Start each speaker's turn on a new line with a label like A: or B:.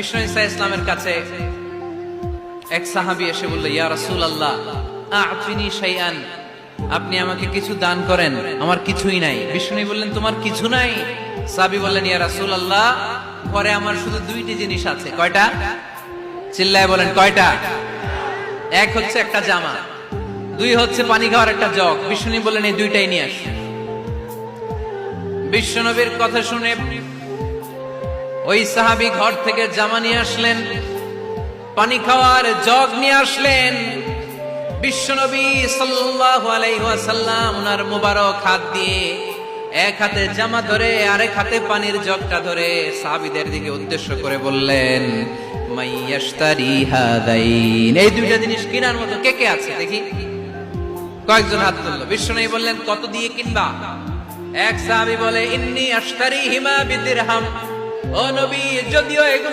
A: বিষ্ণু ঈসা ইসলামের কাছে এক সাহাবী এসে বলল, ইয়া রাসূলুল্লাহ আ'তিনি শাইআন, আপনি আমাকে কিছু দান করেন, আমার কিছুই নাই। বিষ্ণু বললেন, তোমার কিছু নাই? সাহাবী বললেন, ইয়া রাসূলুল্লাহ ঘরে আমার শুধু দুইটি জিনিস আছে। কয়টা? চিল্লায় বলেন কয়টা? এক হচ্ছে একটা জামা, দুই হচ্ছে পানি খাওয়ার একটা জগ। বিষ্ণু বললেন, এই দুইটাই নিয়ে আস। বিশ্বনবীর কথা শুনে ওই সাহাবী ঘর থেকে জামা নিয়ে আসলেন, পানি খাওয়ার জগ নিয়ে আসলেন। বিশ্বনবী সাল্লাল্লাহু আলাইহি ওয়াসাল্লাম ওনার মুবারক হাত দিয়ে এক হাতে জামা ধরে আরেক হাতে পানির জগটা ধরে সাহাবীদের দিকে উদ্দেশ্য করে বললেন, মাইয়াশতারি হাদাইন, এই দুইটা জিনিস কেনার মতো কে কে আছে দেখি? কয়েকজন হাত তুললো। বিশ্বনবী বললেন, কত দিয়ে কিনবা? এক সাহাবী বলে, ইন্নী আশতারিহিমা বিদিরহাম, ও নবী যদিও